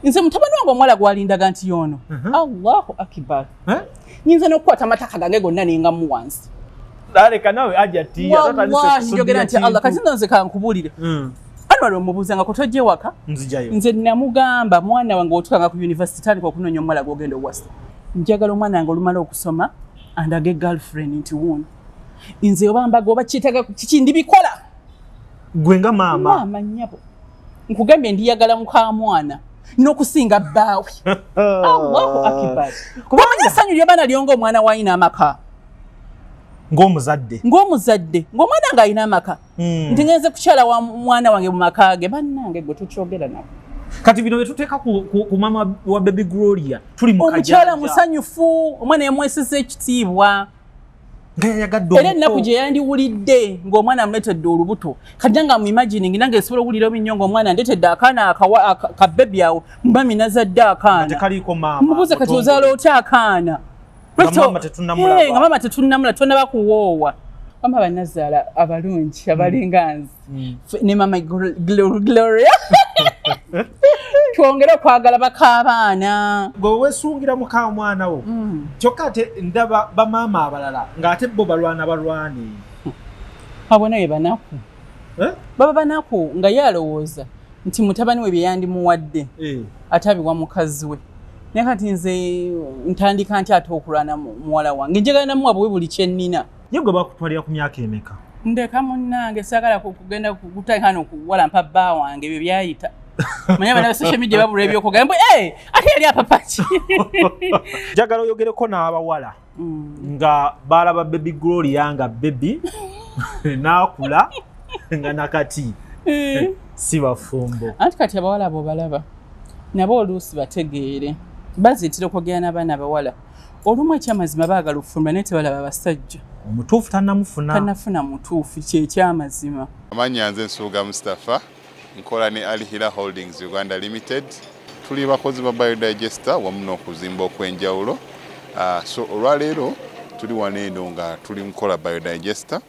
nze mutabani wange omwala gwalindaga nti yono Allahu akbar nyinza n'okukwata amataka gange gonna nengamu wansi daleka nawe ajja tiya wallahi njogera nti Allah kati nze kankubulire anwali omubuuzanga kutojje waka nze namugamba mwana wange otukanga ku university tandika okunoonya omwala gwogenda owasa njagala omwana wange olumala okusoma andage girlfriend nti wuno nze obambaga oba kiitaga kikindi bikola gwe nga maama nnyabo nkugambye ndiyagala muka mwana n'okusinga bbaawe Allahu akbar kubanga essanyu ly'abaana lyonga omwana w'ayina amaka ng'omuzadde ng'omwana nga ayina amaka nti ngenze kukyala wa mwana wange mu maka ge bannange gwe tukyogera nabo kati bino betuteeka ku mama wa baby Gloria tuli mu kajanja omukyala musanyufu omwana yamwesiza ekitiibwa era ennaku gye yandiwulidde ng'omwana amuleetedde olubuto kajja nga mu imagining nange esobola okuwulira obinnyo ng'omwana andeetedde akaana ka bebi awo mubami nazadde akaana mubuuze kati ozaala otya akaana nga mama tetunnamula tonaba kuwoowa mama bannazaala abalungi abalinga nze ne mama Gloria twongere okwagala bakaabaana gwe weesungira muka mwana wo kyokka ate ndaba bamaama abalala ng'ate bo balwani abo naye banaku baba banaku nga ye alowooza nti mutabani we bye yandimuwadde ate abiwa mukazi we naye kati nze ntandika nti ate okulwana muwala wange njagala namuwa bwe buli kye nnina ye gwe bakutwalira ku myaka emeka ndeka munnange saagala kugenda kutandika n'okuwalampa bba wange ebyo byayita manya bana social media babula ebyokugamba ate yali apapaki njagala oyogereko n'abawala nga balaba baby Gloria nga baby n'akula nga nakati si bafumbo anti kati abawala abo balaba nabo oluusi bategeere baziitira okwogera n'abaana abawala olumu ekyamazima baagala okufumba naye tebalaba abasajja omutuufu tannafuna mutuufu kyekyamazima amanya nze Nsuuga Mustafa nkola ne Alihira Holdings Uganda Limited tuli bakozi ba biodigester wamu n'okuzimba okwenjawulo so olwaleero tuli waneeno nga tuli nkola biodigester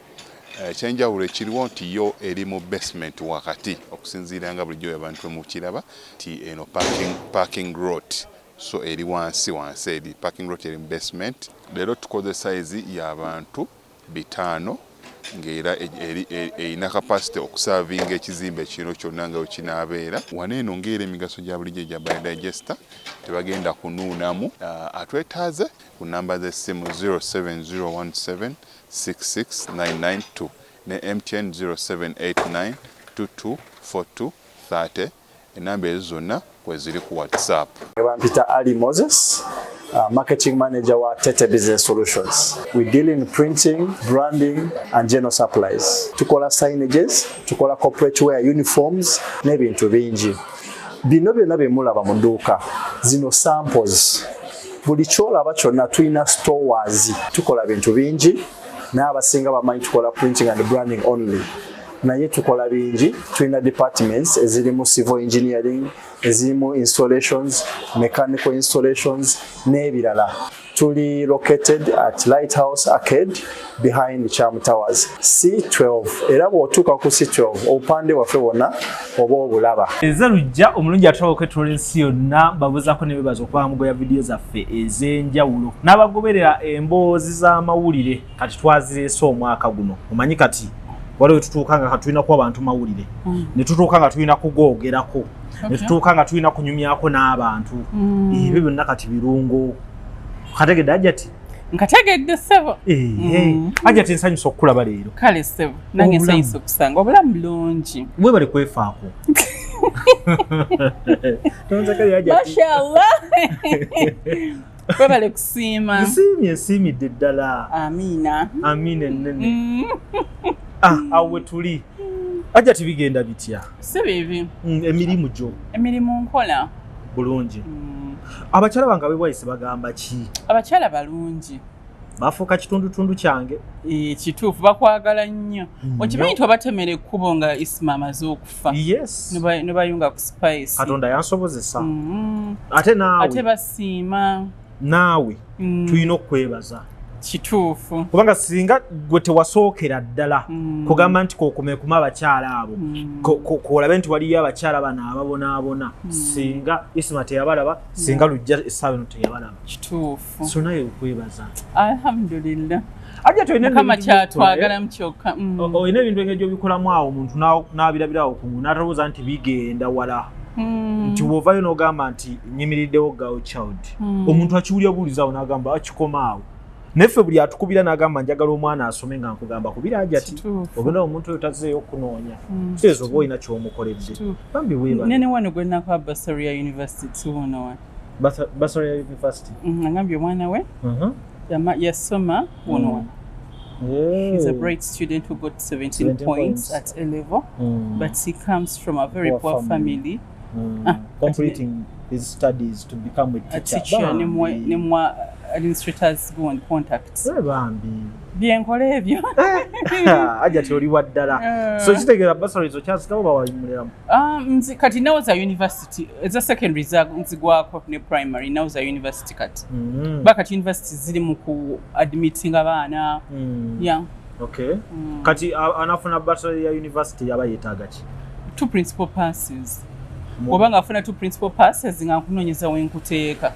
ekyenjawulo ekiriwo nti yo eri mu basement wakati okusinziira nga bulijjo abantu mu kiraba ti eno parking lot so eri wansi eri parking lot eri mu basement leero tukoze size y'abantu 5 ng'era erina capacity okusavinga ekizimbe kino kyonna nga wekinaabeera waneeno ng'era emigaso gya bulijjo gya biodigester tebagenda kunuunamu atwetaaze ku namba z'essimu 07017669992 ne MTN 0789224230 enamba ezo zonna kweziri ku WhatsApp. Peter Ali Moses, marketing manager wa Tete Business Solutions. We deal in printing, branding and general supplies. Tukola signages, tukola corporate wear uniforms, n'ebintu bingi. Bino byonna bye mulaba mu dduuka. Zino samples. Buli kyolaba kyonna tulina stores. Tukola bintu bingi. N'abasinga bamanyi tukola printing and branding only. Naye tukola bingi, tulina departments ezirimu civil engineering, ezirimu installations, mechanical installations, n'ebirala. Tuli located at Lighthouse Arcade behind Charm Towers, C12. Era bw'otuuka ku C12 obupande waffe wonna oba obulaba. Eze lujja omulungi atwala okwetola ensi yonna babuzaako n'ebibazo okuba mugoya vidiyo zaffe ez'enjawulo n'abagoberera emboozi z'amawulire kati twazireese omwaka guno. Omanyi kati waliwo tutuuka nga tulina kuwa abantu mawulire ne tutuuka nga tulina kugoogerako ne tutuuka nga tulina kunyumyako n'abantu ebyo byonna kati birungo kategedde Ajati nkategedde ssebo Ajati nsanyusa okukulaba leero kale ssebo nange nsanyusa okusanga obulamu bulungi bwe bali kwefaako mashallah bwe kusiima esiimidde ddala amiina ennene awe tuli Ajati bigenda bitya si bibi emirimu nkola bulungi abakyala bange abebwayise bagamba ki abakyala balungi bafuuka kitundutundu kyange kituufu bakwagala nnyo okimanyi twabatemera ekkubo nga Isma amaze okufa ne bayunga ku spice Katonda yansobozesa ate naawe ate basiima naawe tulina okwebaza kituufu kubanga singa gwe tewasookera ddala kugamba nti kokumekuma abakyala abo kolabe nti waliyo abakyala bano ababonaabona singa isima teyabalaba singa lujja essaawa eno teyabalaba kituufu so naye okwebaza alhamdulillah ajja mukama kyatwagalamu kyokka olina ebintu engeri obikolamu awo omuntu n'abirabirawo ku n'atalowooza nti bigenda wala nti bw'ovaayo n'ogamba nti nyimiriddewo girl child omuntu akiwulya buulizaawo n'agamba akikoma awo neffe buli atukubira n'agamba njagala omwana asome nga nkugamba kubira ajati ogenda omuntu oyo tazzeeyo okunoonya kitegeeza oba olina ky'omukoledde bambi weeba nene wano gwe nakuba Basaria University tuwono wa Basaria University angambye omwana we yasoma wono wa he's a bright student who got 17 points at A level but he comes from a very poor family. Completing his studies to become a teacher. Nimwa administrators go on contacts. Bambi. Byenkola ebyo. Aja toli waddala. So kitegeera basari zo kyasitawo bawayimuliramu. Kati nawoza university. It's a secondary nzigwako ne primary nawoza university kati. Bakati university ziri mu ku admitting abaana. Yeah. Okay. Kati anafuna basari ya university yaba yetaaga ki? 2 principal passes. Obanga afuna 2 principal passes nga nkunoonyeza wenkuteeka.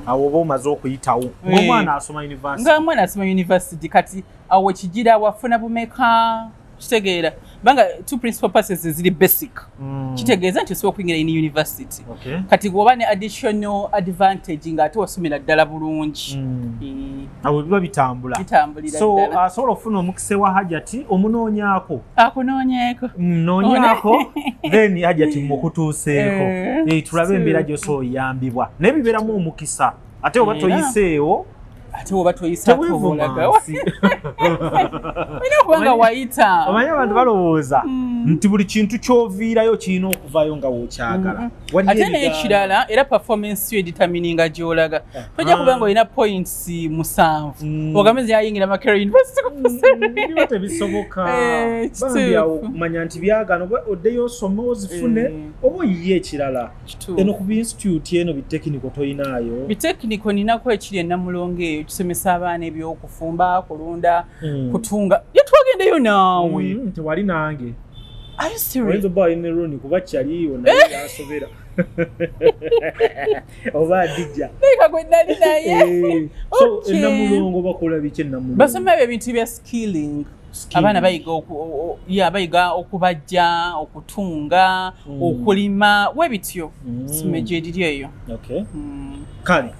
Awo oba omaze okuyitawo. Ng'omwana asoma university. Ng'omwana asoma university kati awo kigira wafuna bumeka kitegeera. Banga 2 principal passes ziri basic. Kitegeeza nti osobola okuyingira in university. Kati gwoba ne additional advantage ng'ate wasomera ddala bulungi. Awo biba bitambula. Bitambulira ddala. So asobola okufuna omukise wa Hajati omunoonyaako. Akunoonyeeko. Mnoonyaako then Hajati mukutuuseeko. Tulabe embeera gy'osobola oyambibwa. Naye bibeeramu omukisa. Ate oba toyiseewo ate oba toyisa tobolaga kubanga wayita omanyi abantu balowooza nti buli kintu ky'oviirayo kirina okuvaayo nga wookyagala ate n'ekirala era performance yo determininga gy'olaga tojja kubanga olina points 7 ogambe ziyayingira Makerere University biba tebisoboka bambi awo manya nti byagano oddeyo osome ozifune oba oyiye ekirala eno ku institute eno bitekniko toyinaayo bitekniko ninako ekiri enamulonge tusomesa abaana ebyokufumba kulunda kutunga yetwagendeyo naawe nti wali nange are you serious wenzo boy in the room kuba kyaliyo naye yasobera oba dija nika gwendali naye so enamulongo bakola biche enamulongo basoma ebintu bya skilling abaana bayiga okubajja okutunga okulima webityo simejediri eyo okay kale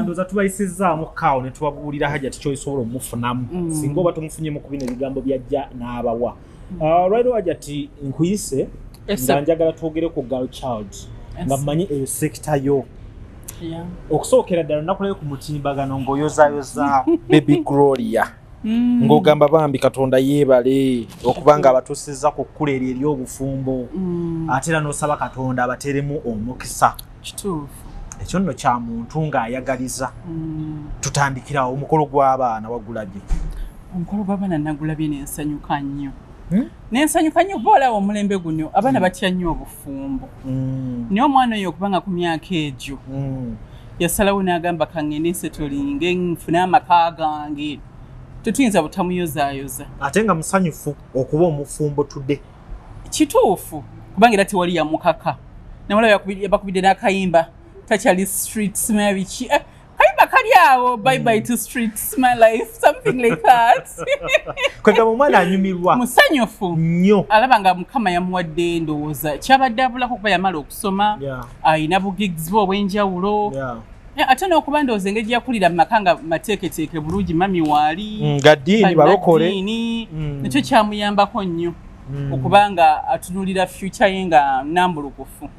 ndoza tubayisizaamu kawo ne tubabuulira Hajati ky'oyisobola omufunamu singa oba tumufunyemu ku bino ebigambo byajja n'abawa right Hajati nkuyise nga njagala twogere ku girl child nga mmanyi eyo sekita yo okusookera ddala nakulayo ku mutimbagano ng'oyozayoza baby Gloria ng'ogamba bambi Katonda yeebale okubanga abatuusizza ku kkula eryo ery'obufumbo ate era n'osaba Katonda abateremu omukisa kituufu ekyo nno kya muntu ng'ayagaliza tutandikirawo omukolo gw'abaana wagulabye omukolo gw'abaana nagulabye n'ensanyuka nnyo n'ensanyuka nnyo kuba olaba omulembe guno abaana batya nnyo obufumbo naye omwana oyo okubanga ku myaka egyo yasalawo n'agamba kangende nsetolinge nfune amaka gange tetuyinza butamuyozaayoza ate nga musanyufu okuba omufumbo tudde kituufu kubanga era tewali yamukaka namulaba bakubidde n'akayimba Tachali street smell bichi kayimba kali awo bye bye to street smell life something like that kwega mwana anyumirwa musanyufu nnyo alabanga mukama yamuwadde ndowooza kyabadde abulako kuba yamala okusoma ayina bugigs bo obwenjawulo ate n'okuba ndowooza engeri yakulira mu maka nga mateeketeeke bulungi mami waali nga ddiini balokole nakyo kyamuyambako nnyo okubanga atunulira future ye nga nambulukufu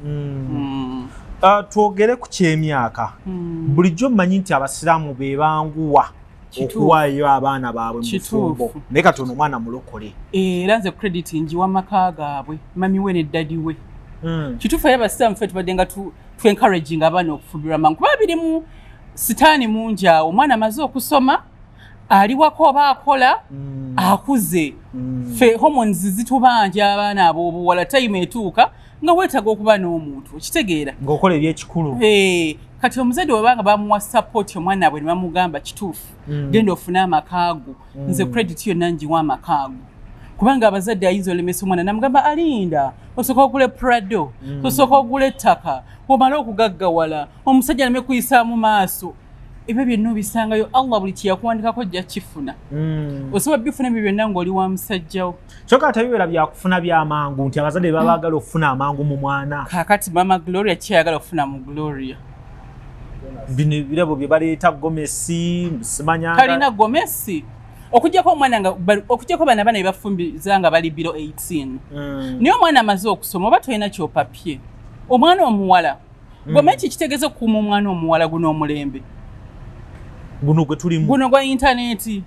twogere ku ky'emyaka bulijjo mmanyi nti abasiraamu be banguwa okuwaayo abaana baabwe mu bufumbo naye katono omwana mulokole era nze credit njiwa amaka gaabwe mami we ne ddadi we kituufu era abasiraamu ffe tubadde nga encouraging abaana okufumbirwa mangu kuba birimu sitaani mungi awo omwana amaze okusoma ali wako oba akola akuze fe hormones zitubanja abaana ab'obuwala time etuuka nga weetaga okuba n'omuntu okitegeera ng'okola ebyekikulu kati omuzadde webanga bamuwa support omwana bwe ne bamugamba kituufu genda ofune amakaago nze credit yonna njiwa amakaago kubanga abazadde ayinza olemesa omwana namugamba alinda osooka ogula Prado osooka ogula ettaka omale okugaggawala omusajja name kuyisaamu maaso ebyo byonna obisangayo Allah buli kyeyakuwandikako jja kifuna osobola bifuna ebyo byonna ng'oli wa musajjawo kyokka tebibeera byakufuna by'amangu nti abazadde baba baagala okufuna amangu mu mwana kaakati Maama Gloria kyeyagala okufuna mu Gloria bino ebirabo bye baleeta gomesi simanyanga talina gomesi okujjako bana bana bebafumbiza nga bali biro 18 naye omwana amaze okusoma oba tolina kyopapye omwana omuwala gomeki kitegeeza okukuuma omwana omuwala guno omulembe guno gwe tulimu guno gwa intaneti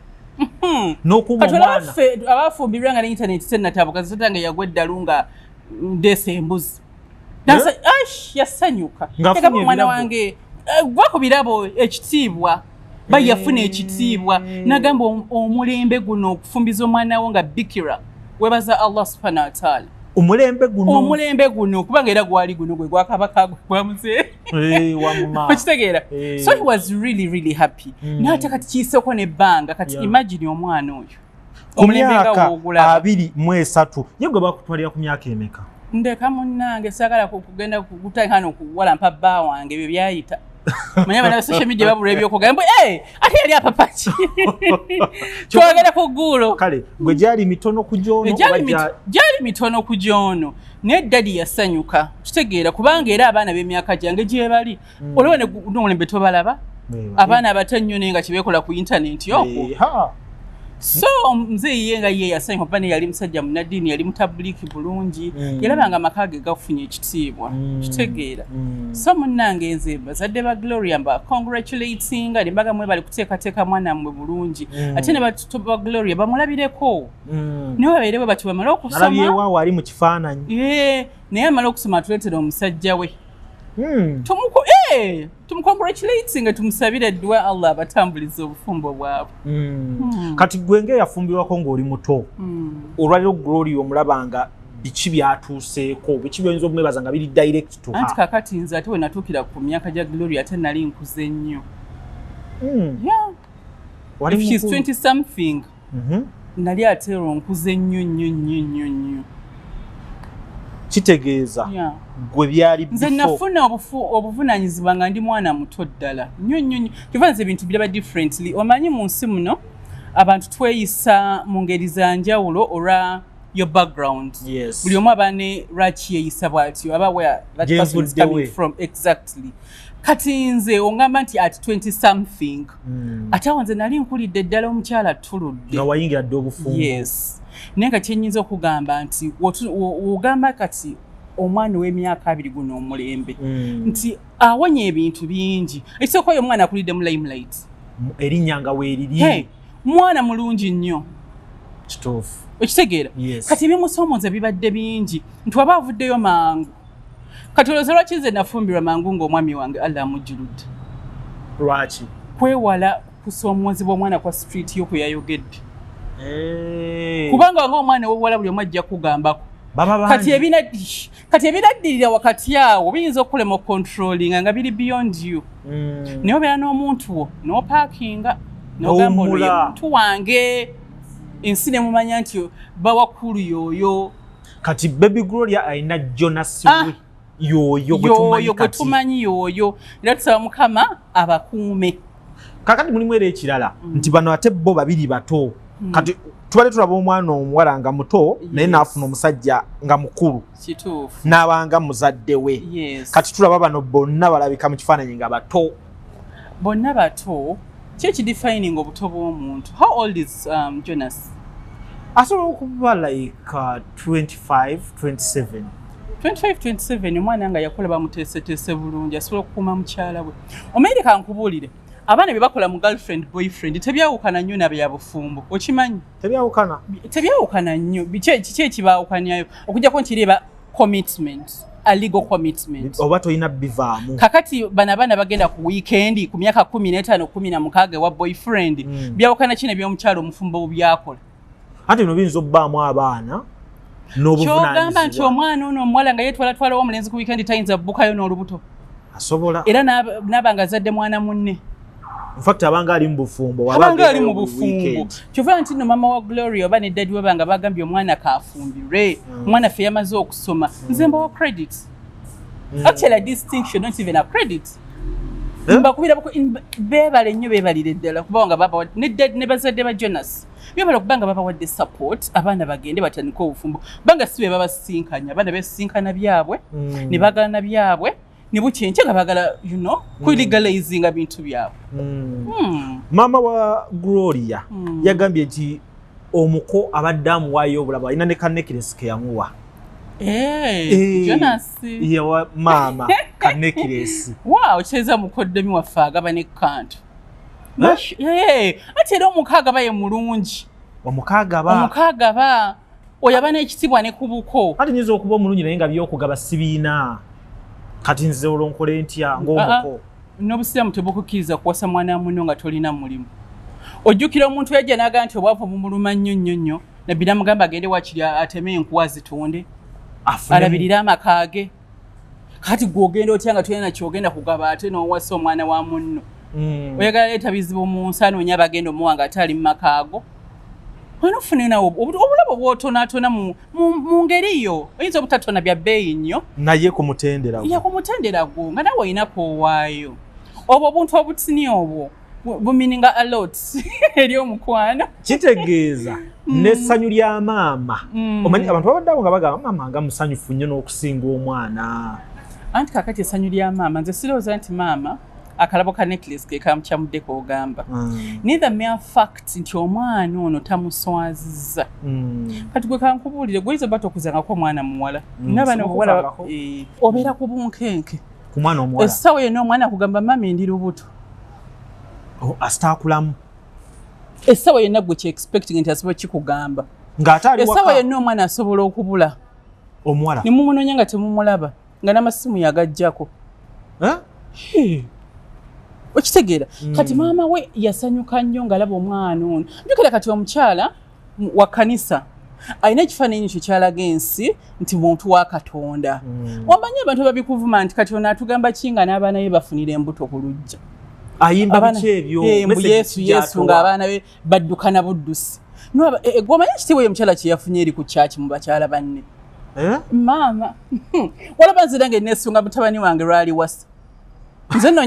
n'okuuma omwana abafumbirwa nga ne intaneti tennatabuka zitanga yagwa eddalu nga ndeesa embuzi yasanyuka tegaba omwana wange gwa ku birabo ekitiibwa bayafuna ekitiibwa nagamba omulembe guno okufumbiza omwana wo nga bikira webaza Allah subhanahu wa ta'ala omulembe guno kubanga era gwali guno gwe gwakabaka gwamuze okitegeera so he was really happy naate kati kiyiseeko nebbanga kati imagine omwana oyo omulembe nga woogulaba 23 ye gwe bakutwalira ku myaka emeka ndeka munnange saagala kugenda kutandika n'okuwalampa bba wange ebyo byayita manya bana social media babula ebyokugamba ate yali apapaki twagala ku ggulo kale gwe gyali mitono ku gyono gyali mitono ku gyono naye dadi yasanyuka kitegeera kubanga era abaana b'emyaka gyange gye bali olwo n'omulembe tobalaba abaana abatannyo naye nga kyebeekola ku intaneti okwo so omuzeeyi ye nga ye yasanyuka kuba naye yali musajja munaddiini yali mutabuliki bulungi yalabanga amaka ge gafunye ekitiibwa kitegeera so munnange nze bazadde ba Gloria mba congratulatinga ne mbaga mwe bali kuteekateeka mwana mmwe bulungi ate ne batuba Gloria bamulabireko naye babeerewo bati bamala okusoma alabyewo ali mu kifaananyi naye amala okusoma atuleetera omusajja we tumucongratulating nga tumusabira eddwa Allah abatambuliza obufumbo bwabwe kati gwe ng'eyafumbirwako ng'oli muto olwaliro Gloria omulabanga biki byatuuseeko biki by'oyinza okumwebaza nga biri direct to her anti kakati nze ate we natuukira ku myaka gya Gloria ate nali nkuze nnyo if she's 20 something nali ate nkuze nnyo kitegeeza gwe byali nze nafuna obuvunaanyizibwa nga ndi mwana muto ddala nnyo kivanze ebintu biraba differently omanyi mu nsi muno abantu tweyisa mu ngeri za njawulo olwa your background buli omu abaane lwaki yeeyisa bw'atyo aba where that person is coming from exactly kati nze ongamba nti at 20 something ate awo nze nali nkulidde ddala omukyala tuludde nga wayingira dde obufumbo naye nga kyenyinza okugamba nti ogamba kati omwana w'emyaka 2 guno omulembe nti awonya ebintu bingi ekisooka oyo omwana akulidde mu limelight erinnya nga weeriri mwana mulungi nnyo kituufu okitegeera kati ebimusoomooza bibadde bingi nti waba avuddeyo mangu kati olowooza lwaki nze nafumbirwa mangu ng'omwami wange Allah amujjuludde lwaki kwewala kusoomoozebwa omwana kwa street yo kwe yayogedde kubanga ng'omwana w'obuwala buli omu ajja kugambako kati ebinaddirira wakati awo biyinza okulema okontrolinga nga biri beyond you naye obeera n'omuntu wo n'opaakinga n'ogamba ono ye muntu wange ensi nemumanya nti bawakulu y'oyo kati baby Gloria alina Jonas yoyo gwe tumanyi yoyo era tusaba Mukama abakuume kakati mulimu era ekirala nti bano ate bo babiri bato kati tubale tulaba omwana omuwala nga muto naye naafuna omusajja nga mukulu n'abanga muzadde we kati tulaba bano bonna balabika mu kifaananyi nga bato bonna bato ki ekidefining obuto bw'omuntu how old is Jonas asobola okuba like 25-27 omwana nga yakola bamuteeseteese bulungi asobola okukuuma mukyala we omayire kankubuulire abaana bye bakola mu girlfriend boyfriend tebyawukana nnyo nabya bufumbo okimanyi tebyawukana nnyo kiki ekibaawukanyayo okujjako nti eba commitment a legal commitment. Oba toyina bivaamu. Kakati bana bagenda ku weekend ku myaka 15 16 wa boyfriend byawukana kine by'omukyalo omufumbo byakola. Ate bino biyinza obbaamu abaana n'obuvunaanyizibwa. Kyogamba nti omwana ono omuwala nga yeetwala omulenzi ku weekend tayinza bbukayo n'olubuto. Asobola. Era n'abanga azadde mwana munne. In fact abanga ali mu bufumbo abanga ali mu bufumbo kyova nti no mama wa Gloria oba ne daddy we banga bagambye omwana kafumbire omwana fe yamaze okusoma nze mbawa credit actually a distinction not even a credit mbakubira bebale nnyo bebalire ddala kubanga baba ne daddy ne bazadde ba Jonas bebale kubanga baba wadde support abaana bagende batandika obufumbo banga sibe baba sinkanya abaana besinkana byabwe ne bagana byabwe nibuchenche kabagala ku legalizing bintu byabo. Mama wa Gloria yagambye nti OMuko abaddamu wayo obulaba ina ne necklace ke yamuwa. Jonas yawa mama ka necklace. Wow, cheza mukoddemi wafaga bane kantu. Ate ero omukaga baye mulungi. Omukaga ba oyabana ekitibwa ne kubuko. Ate nyizo okuba omulungi naye nga byokugaba sibiina. Kati nze olonkole ntya ng'OMuko n'obusiramu tebukukiriza kuwasa mwana muno nga tolina mulimu. Ojjukira omuntu yajja n'aga nti obwavu bumuluma nnyo nabbira mugamba agende wakiri ateme enkuwa zitonde alabirira amaka ge. Kati gw'ogenda otya nga tolina kyogenda kugaba ate n'owasa omwana wa munno oyagala leeta bizibu mu nsi anoonya abagenda omuwa nga ate ali mu maka ago. Wena ofune nawo obulabo bw'otonaatona mu ngeri yo oyinza obutatona bya bbeeyi nnyo naye kumutendera gwo nga nawe oyinako owaayo obwo obuntu obutini obwo bumininga a lot eri omukwano kitegeeza n'essanyu lya maama omanyi abantu babaddawo nga bagamba maama nga musanyufu nnyo n'okusinga omwana anti kakati essanyu lya maama nze sirowooza nti maama akalabo ka necklace ke kamukyamudde k'ogamba neither mere fact nti omwana ono tamuswazizza kati gwe kankubuulire gweyinza oba tokuzangako omwana muwala nabana obuwala obeera ku bunkenke ku mwana omuwala essawa yenna omwana akugamba mami ndi lubuto asitaakulamu essawa yenna gwe kyexpecting nti asobola kikugamba essawa yenna omwana asobola okubula omuwala ne mumunoonya nga temumulaba nga n'amasimu yagajjako okitegeera kati maama we yasanyuka nnyo ng'alaba omwana ono njukira kati omukyala wa kkanisa alina ekifaananyi kyo kyalaga ensi nti muntu wa Katonda wamanyi abantu babikuvuma nti kati ono atugamba kinga n'abaana be bafunira embuto ku lujja ayimba biki ebyo mu Yesu ng'abaana be baddukana buddusi gwomanyi ekitiibwa eyo omukyala kye yafunye eri ku kyaki mu bakyala banne maama walaba nzira ng'enneesunga mutabani wange lwali wasa nze no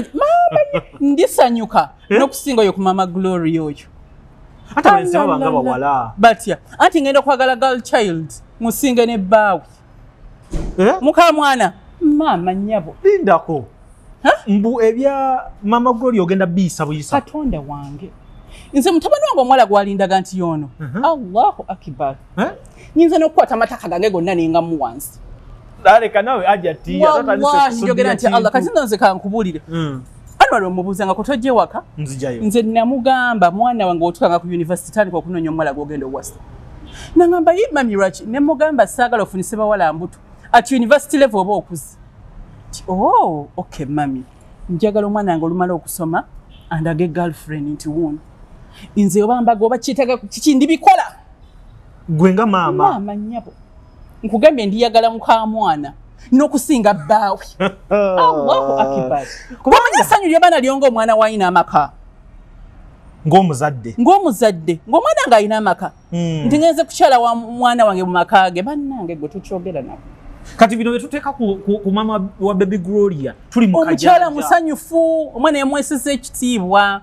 ndisanyuka n'okusinga oyo ku mama Gloria oyo ate abalenzi babanga bawala batya anti ngenda okwagala girl child musinge ne bbaawe muka mwana maama nnyabo lindako mbu ebya mama Gloria ogenda biisa buyisa Katonda wange nze mutabani wange omuwala gwalindaga nti yono Allahu akbar nyinza n'okukwata amataka gange gonna nengamu wansi daleka nawe aja tia wallahi njogera nti Allah kati nze kankubulire anwali omubuuza nga kotojje waka nze namugamba mwana wange otukanga ku university tandika okunoonya omuwala gwogenda owasa nangamba ye mami lwaki ne mugamba saagala ofunise bawala mbuto at university level oba okuzi okay mami njagala omwana wange olumala okusoma andage girlfriend nti wuno nze oba mbaga oba kiitaga kiki ndibikola gwe nga maama nnyabo nkugambye ndiyagala muka mwana n'okusinga bbaawe Allahu akbar kubanga essanyu ly'abaana lyonga omwana w'ayina amaka ng'omuzadde ng'omwana nga ayina amaka nti ngenze kukyala wa mwana wange mu maka ge bannange gwe tukyogera nabo kati bino betuteeka ku mama wa baby Gloria tuli mu kajanja omukyala musanyufu omwana yamwesiza ekitiibwa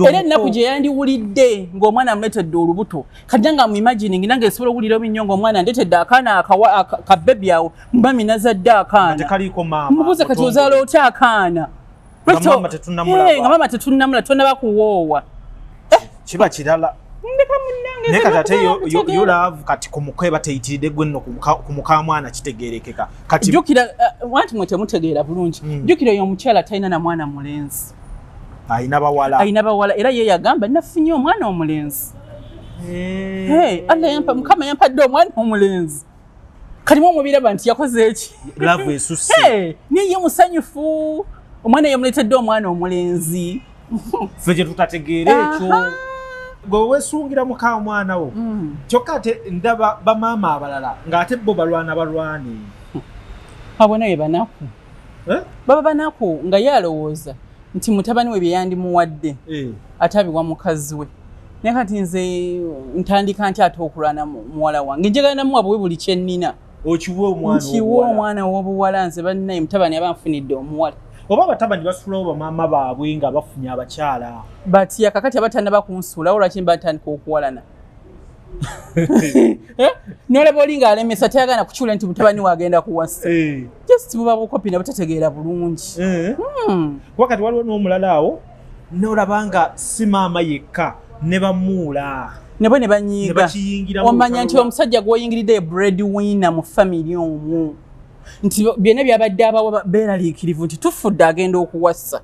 era ennaku gye yandiwulidde ng'omwana amuleetedde olubuto kajja nga muimagining nange esobola okuwulira obinnyo ng'omwana andetedde akaana ka bebi awo mami nazadde akaana mubuuze kati ozaala otya akaana nga mama tetunnamula tonaba kuwoowa kiba kirala naye kati ate yo love kati ku mukweba teyitiridde gwe nno ku muka mwana kitegeerekeka kati jjukira wanti mwe temutegeera bulungi jjukira oyo omukyala talina na mwana mulenzi ayina bawala era ye yagamba nafunye omwana omulenzi Allah yampa mukama yampadde omwana omulenzi kati omubiraba nti yakoze eki love esusse niye musanyufu omwana yamuletedde omwana omulenzi ffe gye tutategeera ekyo gwe weesungira muka mwana wo kyokka ate ndaba bamaama abalala ng'ate bo balwane abo naye banaku baba banaku nga ye alowooza nti mutabani we bye yandimuwadde ate abiwa mukazi we naye kati nze ntandika nti ate okulwana muwala wange njagala namuwa bwe buli kye nnina nkiwa omwana w'obuwala nze bannaye mutabani aba nfunidde omuwala oba batabani basulawo bamaama baabwe nga bafunye abakyala batya kakati abatannaba kunsuulawo lwaki batandika okuwalana nolaba oli ng'alemesa tayagala kukyula nti mutabani waagenda kuwasa just buba bukopi nabutategeera bulungi wakati waliwo n'omulala awo nolaba nga si maama yekka ne bamuula nebo ne banyiiga omanya nti omusajja gw'oyingiridde breadwinner mu family omwo nti byonna byabadde abawa beeraliikirivu nti tufudde agenda okuwasa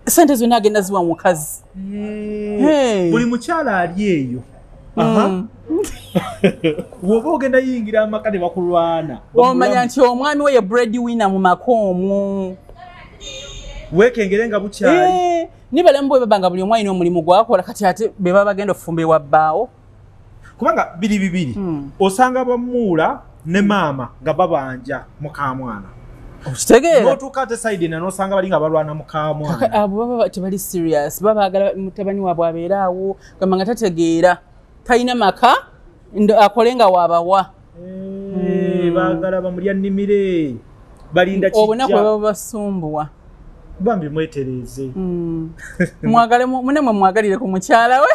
sente zonna agenda ziwa mukazi buli mukyala ali eyo woba ogenda yingira amaka ne bakulwana omanya nti omwami we ye breadwinner mu maka omwo weekengere nga bukyali nibalamu bwe babanga buli omwalina omulimu gwakola kati ate be baba bagenda ofumbirwa bbaawo kubanga biri osanga bamuula ne maama nga babanja mukamwana okitegeera n'otuuka ate sayidi ena n'osanga bali nga balwana mukamwana abo baba tebali serious baba baagala mutabani waabwe abeere awo gamba nga tategeera talina maka akole nga waabawa baagala bamulya nnimire balinda kijja obunaku bwe baba basumbuwa bambi mwetereze mwagale munemwe mwagalire ku mukyala we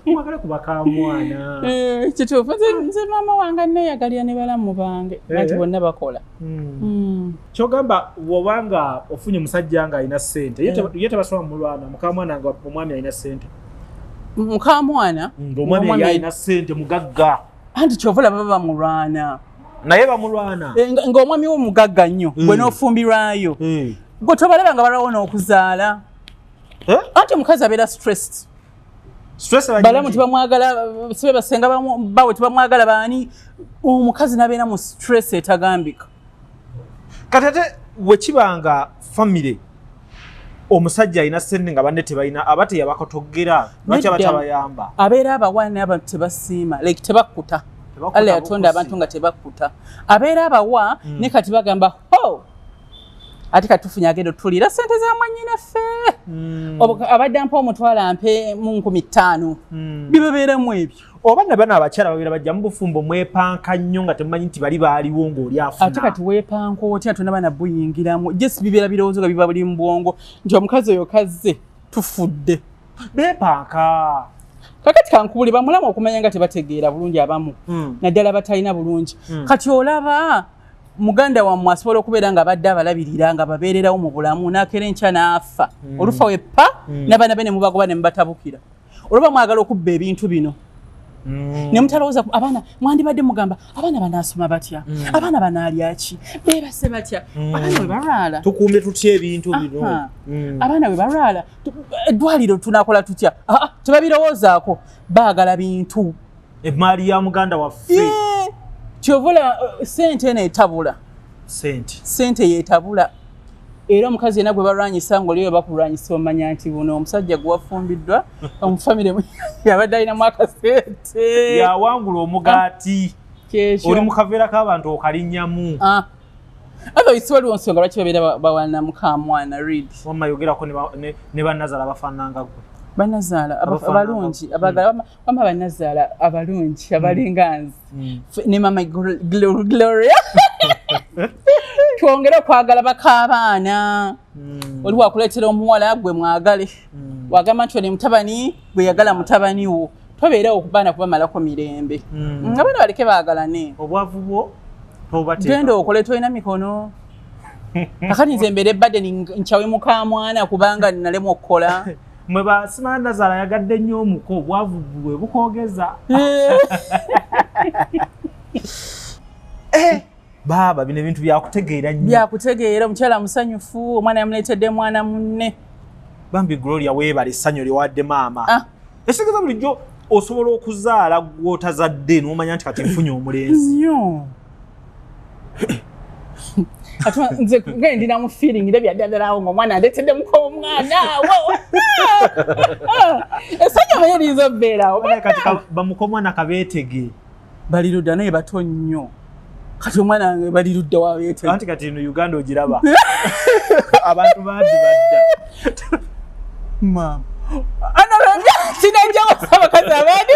mwagale ku bakamwana kituufu nze maama wange neeyagalira ne balamu bange nti bonna bakola kyogamba wobanga ofunye musajja nga alina ssente ye tebasobola mulwana mukamwana nga omwami alina ssente mukamwana omwami alina ssente mugagga anti kyovula baba bamulwana naye bamulwana ng'omwami wo mugagga nnyo gwe n'ofumbirwayo gwe tobalaba nga balwawo n'okuzaala anti omukazi abeera stressed balamu tebamwagala sibe basenga bawe tebamwagala baani omukazi n'abeera mu stress etagambika kati ate wekibanga famire omusajja alina ssente nga banne tebalina aba teyabakotogera lwaki aba tabayamba abeera abawa naye abantu tebasiima like tebakkuta alla yatonda abantu nga tebakkuta abeera abawa ne kati bagamba ate kati tufunye agenda otulira ssente za mwannyinaffe abadde ampa omutwala ampe mu 5,000 bibabeeramu ebyo oba ne bano abakyala babeera bajja mu bufumbo mwepanka nnyo nga temumanyi nti bali baaliwo ng'oli afuna ate kati weepanka otya tonna bana buyingiramu jesi bibeera birowoozo nga biba buli mu bwongo nti omukazi oyo kazze tufudde beepanka kakati kankubuli bamulamu okumanya nga tebategeera bulungi abamu naddala batalina bulungi kati olaba muganda wammwe asobola okubeera nga badde abalabirira nga babeererawo mu bulamu n'akeera enkya n'afa olufa weppa n'abaana be ne mubagoba ne mubatabukira olaba mwagala okubba ebintu bino ne mutalowooza abaana mwandibadde mugamba abaana banaasoma batya abaana banaalya ki beebase batya abaana we balwala tukuume tutya ebintu bino abaana we balwala eddwaliro tunaakola tutya tebabirowoozaako baagala bintu emaali ya muganda waffe kyovula sente neetabula sente yeetabula era omukazi yenna gwe balwanyisa ng'oli we bakulwanyisa omanya nti buno omusajja gwe wafumbiddwa omufamire yabadde alinamu akasente yawangula omugaati oli mu kaveera k'abantu okalinnyamu otherwise waliwo nsonga lwaki babeera bawana mukamwana read wamma yogerako ne bannazaala bafaananga gwe banazaala abalungi abagala wamma banazaala abalungi abalinga nze ne mama Gloria twongere okwagala bakaabaana oli wakuleetera omuwala gwe mwagale wagamba nti oli mutabani gwe yagala mutabani wo tobeerewo okubaana kubamalako mirembe abaana baleke baagalane obwavu bwo genda okole tolina mikono kakati nze mbeera ebbadde nkyawe mukamwana kubanga nalemu okukola mwe basima nazaala yagadde nnyo omuko obwavu bwe bukoogeza baaba bino ebintu byakutegeera nnyo byakutegeera omukyala musanyufu omwana yamuleetedde mwana munne bambi Gloria weebale essanyu lyewadde maama ekitegeeza bulijjo osobola okuzaala gw'otazadde n'omanya nti kati nfunye omulenzi Atuma nze ndina mu feeling ndebya ddala ngo mwana ndetede muko omwana wo. Esanya mayirizo bera obana kati bamuko mwana kabetege. Balirudda naye bato nnyo. Kati omwana wange balirudda wabetege. Anti kati no Uganda ogiraba. Abantu bandi badda. Mama. Ana benda sinajja kusaba kaza abandi.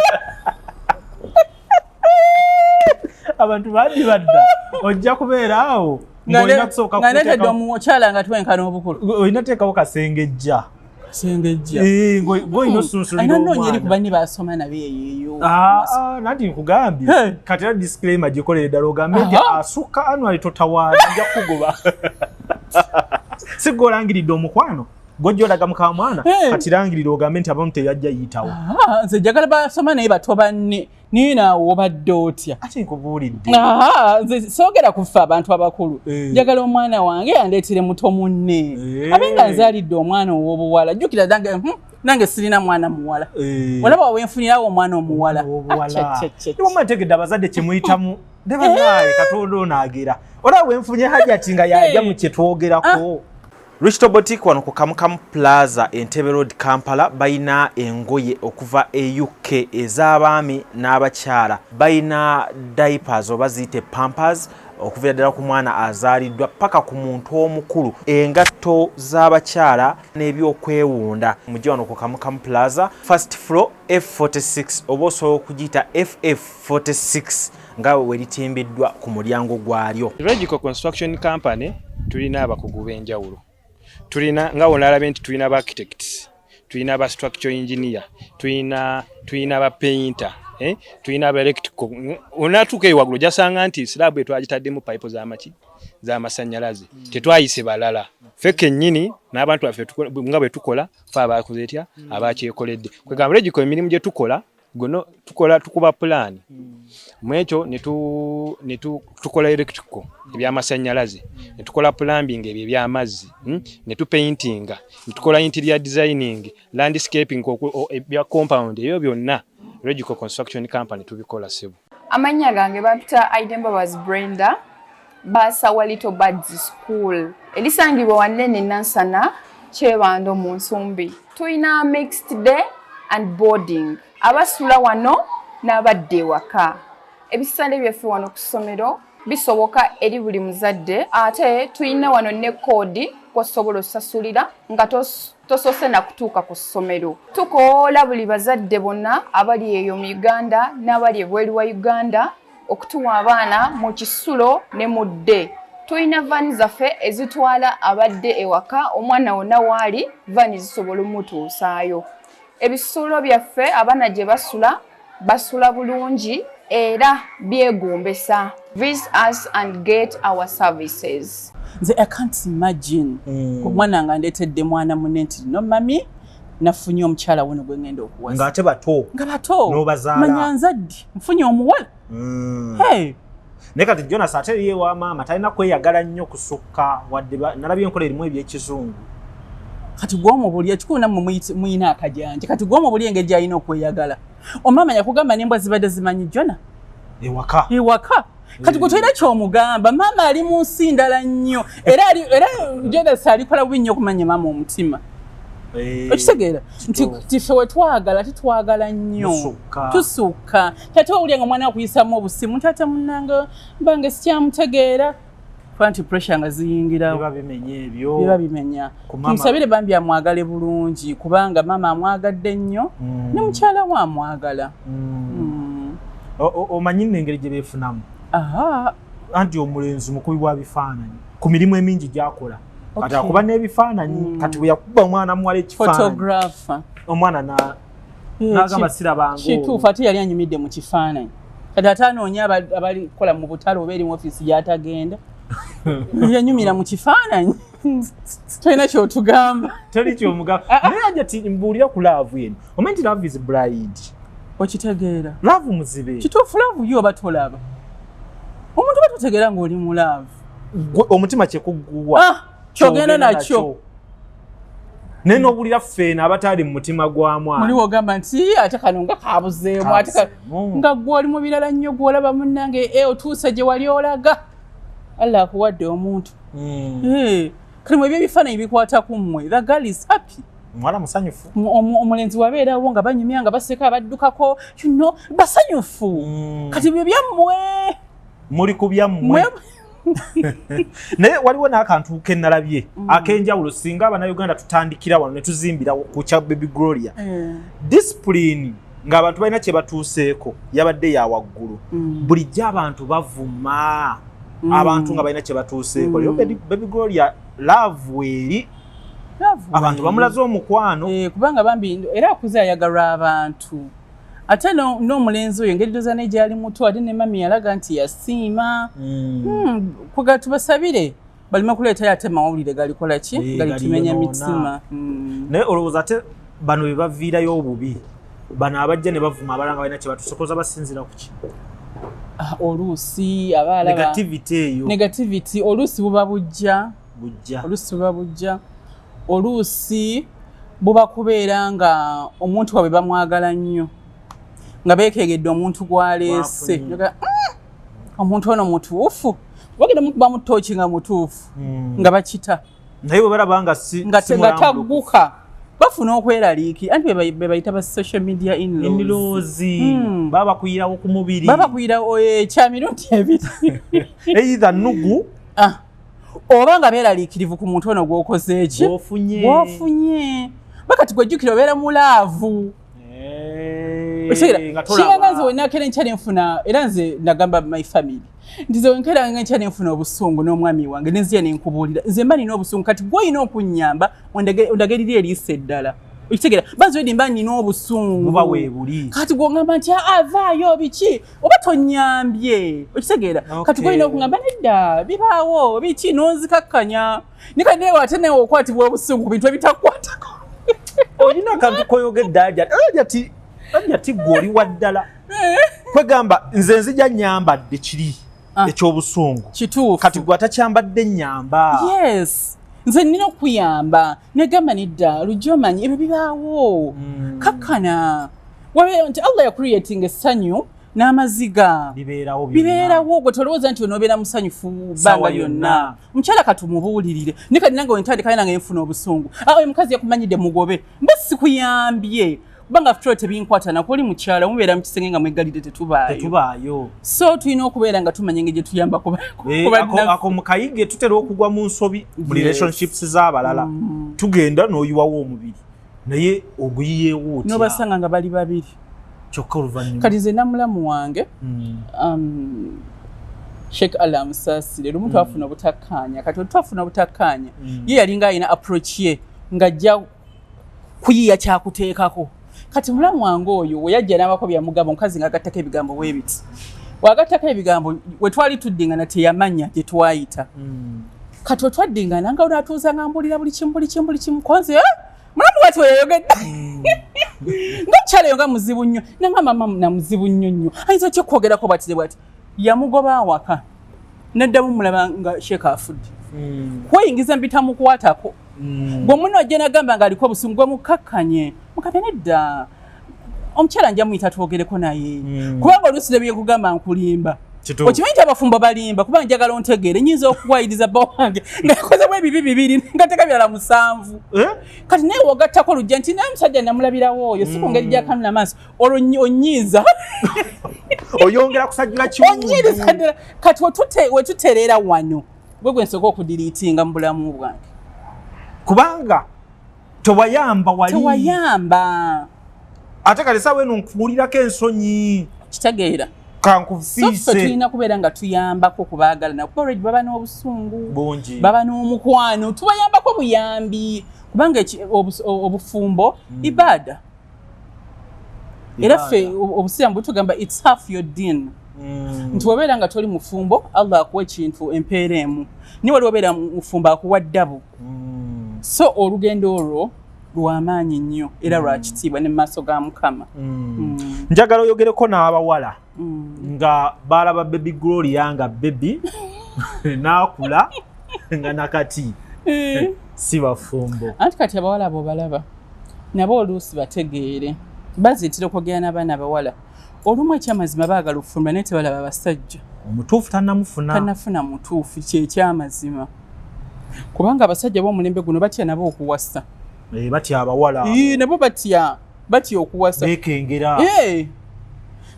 Abantu bandi badda. Ojja kubeera awo. Ngoina kusoka kuteeka. Ngane tedwa mu ochala nga twenka n'obukulu. Oyina teekawo kasengejja. Sengejja. Ngoino sunsulira. Ana nonyeri kubani basoma nabe yeyo. Nati nkugambye. Kati disclaimer gikolere ddala ogambe asuka annually totawaana nja kugoba. Sigolangiridde omukwano. Gojjola muka mwana kati langirira ogambe nti abamu teyajja yitawo. Nze njagala basoma naye bato banne nina obadde otya. Ati nkubuulidde. Nze soogera kufa abantu abakulu. Njagala omwana wange yandeetere muto munne. Abenga nzaalidde omwana ow'obuwala. Jjukira nange sirina mwana muwala. Olaba wenfunirawo omwana omuwala. Iwama tegedde abazadde kye muyitamu. Ndeba naye Katonda onaagera. Olaba wenfunye hajati nga yajja mu kye twogerako. Rich Boutique wano ku Kamukamu Plaza Entebbe Road Kampala bayina engoye okuva e UK ez'abaami n'abakyala. Bayina diapers oba ziyite pampers okuva ddala ku mwana azaaliddwa paka ku muntu omukulu. Engatto z'abakyala n'ebyokwewunda. Mujje wano ku Kamukamu Plaza first floor F46 oba osobola okugiyita FF46 nga we litimbiddwa ku mulyango gwalyo. Logical Construction Company tulina abakugu b'enjawulo. Tulina nga onalaba nti tulina ba architects, tulina ba structural engineer, tulina ba painter, tulina ba electrical. Onatuuka ewagulu jasanga nti slab etwagitaddemu pipe z'amasannyalaze tetwayise balala. Feke nnyini n'abantu baffe nga bwe tukola fe abakuzetya abakyekoledde. Kwegamba logical emirimu gye tukola gono tukuba plan. Mwekyo ne tukola electrical ebyamasannyalaze, ne tukola plumbing ebyo ebyamazzi, ne tupaintinga, ne tukola interior designing, landscaping ebya compound ebyo byonna Logical Construction Company tubikola sebo. Amanya gange bapita Aidemba was Brenda basa Little Birds School elisangibwa wanene Nansana Kyebando mu Nsumbi. Tuyina mixed day and boarding. Abasula wano n'abadde waka. Ebisale byaffe wano ku ssomero bisoboka eri buli muzadde. Ate tuyina wano ne kodi kw'osobola osasulira nga tosose na kutuuka ku ssomero. Tukoola buli bazadde bonna abali eyo mu Uganda n'abali ebweru wa Uganda okutuwa abaana mu kisulo ne mu dde. Tuyina vani zaffe ezitwala abadde ewaka omwana wonna waali vani zisobola omutuusaayo. Ebisulo byaffe abaana gye basula bulungi era byegombesa. Visit us and get our services. Nze I can't imagine omwana nga ndeetedde mwana munne nti no mami nafunye omukyala wono gwe ngenda okuwasa. Ng'ate bato. Nga bato. N'obazaala. Manya nzadde nfunye omuwala. Hey. Ne kati Jonas ate ye wa maama talina kweyagala nnyo kusukka wadde nalabye enkola erimu eby'ekizungu. Kati gw'omubuli ekikulu nammwe muyina akajanja. Kati gw'omubuli engeri alina okweyagala. Omama yakugamba n'embwa zibadde zimanyi Jona? Ewaka. Kati gwe tolina ky'omugamba. Maama ali mu nsi ndala nnyo. Era Jonas alikola bubi nnyo okumanya maama omutima. Okitegeera nti ffe we twagala titwagala nnyo. Tusukka. Tate owulya nga omwana akuyisamu obusimu. Tate munnange mbange sikyamutegeera. Kwanti pressure nga ziyingira. Biba bimenya. Tumusabire bambi amwagale bulungi kubanga maama amwagadde nnyo ne mukyala we amwagala. Omanyi n'engeri gye beefunamu. Anti omulenzi mukubi wa bifaananyi ku mirimu emingi gy'akola. Kati akuba n'ebifaananyi kati bwe yakuba omwana muwala ekifaananyi. Photographer. Omwana n'agamba sirabango. Kituufu ate yali anyumidde mu kifaananyi. Kati ate anoonya abalikola mu butale oba eri mu ofiisi gy'atagenda. Yanyumira mu kifaananyi. Tolina ky'otugamba. Teri ky'omugamba. Naye ajja ti mbuulira ku laavu eno. Omanyi nti love is blind. Okitegeera. Laavu muzibe. Kituufu laavu yo oba tolaba. Omuntu batutegeera ng'oli mu laavu. Omutima kyekuguwa. Kyogenda nakyo. Naye n'obulira ffeena abataali mu mutima gwa mwana. Muli wogamba nti ate kano nga kaabuzeemu ate nga gw'oli mu birala nnyo gw'olaba munnange otuuse gye wali olaga. Allah akuwadde omuntu kati mwebyo ebifaananyi bikwata ku mmwe the girl is happy mwala musanyufu omulenzi wabeerawo nga banyumya nga baseka baddukako basanyufu kati byo byammwe muli ku byammwe naye waliwo n'akantu ke nnalabye ak'enjawulo singa Abannayuganda tutandikira wano ne tuzimbira ku kya Baby Gloria discipline ng'abantu balina kye batuuseeko yabadde ya waggulu bulijjo abantu bavuma abantu nga balina kye batuuseeko leero Baby Gloria love eri abantu bamulaze omukwano kubanga bambi era akuze ayagalwa abantu ate n'omulenzi oyo engeri doza ne gyali muto ate ne mami yalaga nti yasiima kuga tubasabire balima kuleetayo ate mawulire galikola ki galitumenya mitima naye olowooza ate bano be baviirayo obubi bano abajja ne bavuma abalanga balina kye batusokoza basinzira ku ki oluusi abaalaba negativity oluusi buba bujja oluusi buba kubeera nga omuntu waabwe bamwagala nnyo nga beekegedde omuntu gwaleese omuntu ono mutuufu bagenda bamutooki nga mutuufu nga bakita naye bwe balaba nga nga tagguka bafuna okweraliiki anti be bayita ba social media in-laws baba bakuyirawo ku mubiri baba bakuyirawo kya mirundi ebiri either nnugu oba nga beeraliikirivu ku muntu ono gw'okoze eki gw'ofunye bakati gwejjukira obeera mulaavu kinga nze wenakera enkya nenfuna era nze nagamba my family nti ze wenkera enkya nenfuna obusungu n'omwami wange nenzija nenkubuulira nze mba nina obusungu kati gw'olina okunnyamba ondagerira eriisa eddala okitegeera bazi wedi mba nina obusungu buba weebuli kati gw'ongamba nti avaayo biki oba tonnyambye okitegeera kati gw'olina okungamba nedda bibaawo biki n'onzikakkanya ne kati newe ate newe okwatibwa obusungu ku bintu ebitakukwatako olina akantu koyogedde ajja ti gwe oli wa ddala kwegamba nze nzija nnyambadde kiri ekyobusungu kituufu kati gwe atakyambadde nnyamba yes nze nina okuyamba negamba nedda lujja omanyi ebyo bibaawo kakkana wabeera nti Allah yakureatinga essanyu n'amaziga bibeerawo gwe tolowooza nti onoobeera musanyufu bbanga lyonna omukyala kati umubuulirire ne kati nange wentandika nange nfuna obusungu oyo mukazi yakumanyidde mugobe mba sikuyambye kubanga afutula tebinkwata nakoli mukyala mubeera mukisenge nga mwegalidde tetubaayo so tulina okubeera nga tumanya engeri gye tuyamba ako mukayige tutera okugwa mu nsobi mu relationships z'abalala tugenda n'oyiwawo omubiri naye oguyiyeewo otya n'obasanga nga bali babiri kyokka oluvannyuma kati nze namulamu wange Sheikh Allah Musaasire lumu twafuna obutakkaanya kati twafuna obutakkaanya ye yalinga alina approach ye ng'ajja kuyiya kyakuteekako kati mulamu wange oyo we yajja n'abako byamugamba omukazi ng'agattako ebigambo bwe biti wagattako ebigambo we twali tuddingana teyamanya gye twayita kati we twaddingana nga olwatuuza nga mbuulira buli kimu konze mulamu wati we yayogedde ng'omukyala yo nga muzibu nnyo nanga mama na muzibu nnyo ayinza otya okwogerako bwatire bwati yamugoba awaka neddamu mulaba nga Sheikh afudde kweyingiza mbitamukwatako gwe muno ajja nagamba nga aliko obusungu gwe mukakkanye mukabe nedda omukyala nja muyita twogereko naye kubanga oluusi nebyekugamba nkulimba okimanyi nti abafumbo balimba kubanga njagala ontegeere nyinza okuwayiriza bba wange ngayakozemu ebibi bibiri ngateeka birala 7 kati naye wogattako olujja nti naye omusajja namulabirawo oyo si ku ngeri gyakanula maaso olwo onyiiza oyongera kusajjula kiwunyiiriza ddala kati wetutereera wano gwe gwe nsooka okudiriitinga mu bulamu bwange kubanga tewayamba ate kati saawa eno nkuwulirako ensonyi kitegeera kankufiise tulina kubeera nga tuyambako kubaagala nakuba olwedi baba n'obusungu bungi baba n'omukwano tubayambako buyambi kubanga obufumbo ibaada era ffe obusiraamu butugamba its half your din nti wabeera nga toli mufumbo Allah akuwa ekintu empeera emu ni wali wabeera mufumbo akuwa ddabu so olugendo olwo lw'amaanyi nnyo era lwa kitiibwa ne mu maaso ga Mukama njagala oyogereko n'abawala nga baalaba Baby Gloria nga baby n'akula nga nakati si bafumbo anti kati abawala abo balaba nabo oluusi bategeere baziitira okwogera n'abaana abawala olumu ekyamazima baagala okufuluma naye tebalaba basajja omutuufu tannafuna mutuufu kyekyamazima kubanga abasajja b'omulembe guno batya nabo okuwasa batya abawala nabo batya okuwasa bekengera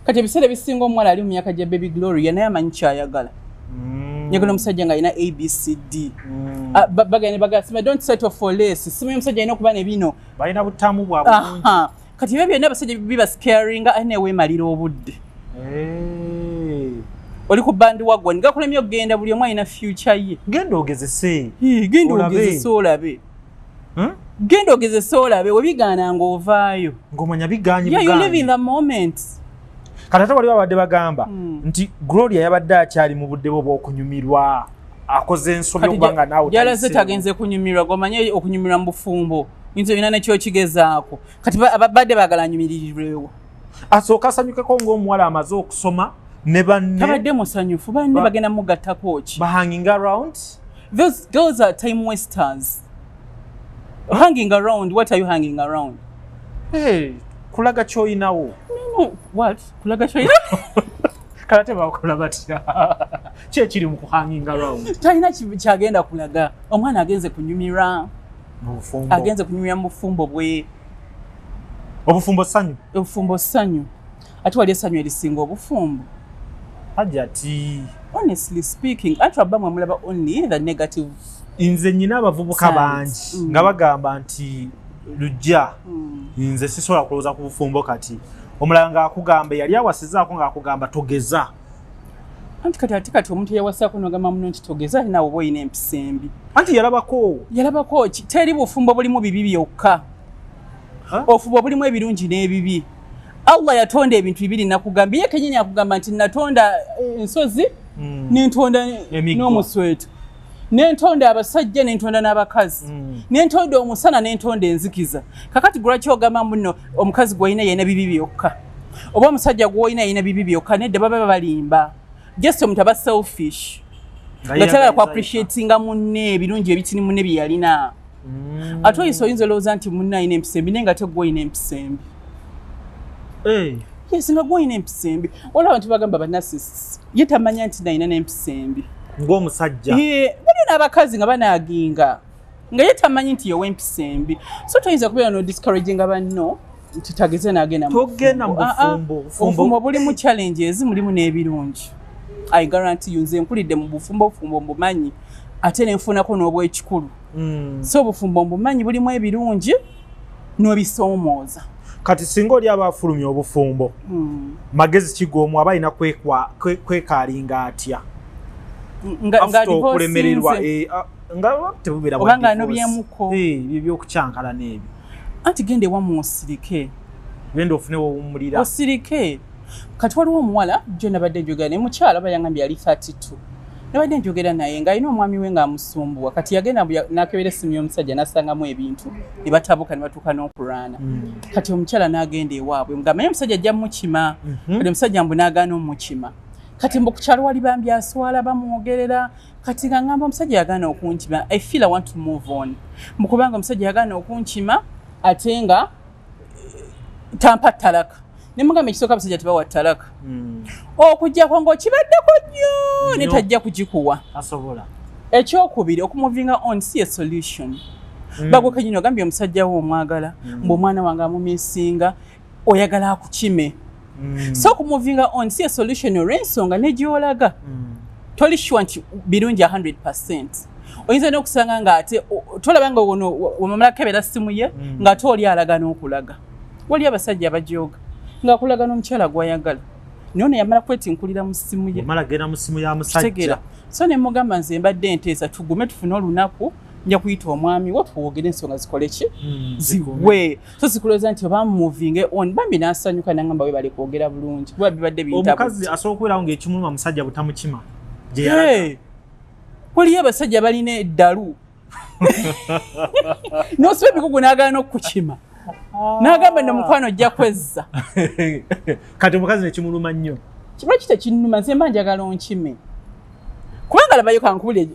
kati ebiseera ebisinga omuwala ali mu myaka gya baby Gloria naye amanyi kyayagala njagala omusajja nga alina abcd bagamba don't settle for less simanyi omusajja alina okuba ne bino balina butamu bwabwe kati ebyo byonna abasajja bibascaringa ate neweemalira obudde oli ku bandi wagwa gakulemye okugenda buli omu alina future ye genda ogezese olabe genda ogezese olabe webigaana ng'ovaayo ng'omanya biganye you live in the moment kati ate wali babadde bagamba nti Gloria yabadde akyali mu budde bwo bw'okunyumirwa akoze ensobi okubanga naawe yalaze tagenze kunyumirwa gomanye okunyumirwa mu bufumbo nze bina nekyo kigezaako kati badde baagala anyumiririrwewo asooka asanyukeko ng'omuwala amaze okusoma ne banne tabadde musanyufu banne bagenda mugattako ki hanging around those girls are time wasters hanging around what are you hanging around kulaga kyoyinawo what kulaga kyoyina kalate bakola batya kyekiri mu kuhanging around talina kyagenda kulaga omwana agenze kunyumirwa agenze kunyumirwa mu bufumbo bwe obufumbo ssanyu ate wali essanyu erisinga obufumbo ajati honestly speaking ate abamwe mulaba only the negative nze nyina abavubuka bangi nga bagamba nti lujja nze sisobola kulowooza ku bufumbo kati omulala ng'akugamba yali awasizaako ng'akugamba togeza anti kati omuntu yawasaako n'ogamba muno nti togeza ali naawe oba olina empisa embi anti yalabako ki teri bufumbo bulimu bibi byokka obufumbo bulimu ebirungi n'ebibi Allah yatonda ebintu bibiri nakugamba ye kenyini akugamba nti natonda ensozi n'entonda n'omusweto n'entonda abasajja n'entonda n'abakazi n'entonda omusana n'entonda enzikiza kakati lwaki ogamba muno omukazi gw'olina yena bibi byokka oba omusajja gw'olina yena bibi byokka nedda baba balimba just omuntu aba selfish nga tayagala ku appreciatinga munne ebirungi ebitini munne bye yalina ate oyinza olowooza nti munne alina empisa embi naye nga te gw'olina empisa embi yes nga gw'olina empisa embi olaba abantu bagamba banarcissists ye tamanya nti nalina n'empisa embi ng'omusajja bali n'abakazi nga banaaginga nga ye tamanyi nti yowa empisa embi so toyinza kubeera no-discouraginga banno nti tageze n'agenda mu bufumbo bulimu challenges mulimu n'ebirungi I guarantee you nze nkulidde mu bufumbo mbumanyi ate nenfunako n'obwekikulu so obufumbo mbumanyi bulimu ebirungi n'obisoomooza kati singa oli aba afulumya obufumbo magezi kigoomu aba alina kwekaalinga atya okulemererwa nga tebubeera obanga nobyemukko by'okukyankala n'ebyo anti genda ewamu osirike genda ofune wowummulira osirike kati waliwo omuwala gye nabadde njogera naye mukyala bayangambye yali 32 nabadde njogera naye ng'alina omwami we ng'amusumbuwa kati yagenda n'akebera essimu y'omusajja n'asangamu ebintu ne batabuka ne batuuka n'okulwana kati omukyala n'agenda ewaabwe nga naye omusajja ajja mukima kati omusajja mbu n'agaana omukima kati mbu ku kyalo wali bambi aswala bamwogerera kati nga ngamba omusajja yagaana okunkima I feel I want to move on mbu kubanga omusajja yagaana okunkima ate nga tampa ttalaka ne mugamba ekisooka abasajja tebawa ttalaka okujjako ng'okibaddeko nnyo ne tajja kugikuwa ekyokubiri okumuvinga on si a solution bagwe kenyini ogambye omusajja wo omwagala mbu omwana wange amumisinga oyagala akukime so okumuvinga on si a solution olw'ensonga negyolaga toli sure nti birungi 100%. Oyinza n'okusanga ng'ate tolaba nga wamamala kebera ssimu ye ng'ate oli alaga n'okulaga wali abasajja abajooga ng'akulaga n'omukyala gw'ayagala naye ono yamala kwetinkulira mu ssimu ye omala genda mu ssimu ya musajja so ne mugamba nze mbadde nteesa tugume tufune olunaku nja kuyita omwami wo tuwogere ensonga zikole ki ziwe so sikulowooza nti oba muvinge on bambi n'asanyuka n'angamba we bali kwogera bulungi kuba bibadde biyitabu omukazi asobola okubeerawo ng'ekimuluma musajja butamukima waliyo abasajja balina eddalu n'osiba emikugu n'agaana n'okukima n'agamba nno mukwano ojja kwezza kati omukazi nekimuluma nnyo lwaki tekinnuma nze mba njagala onkime kubanga labayo kankubule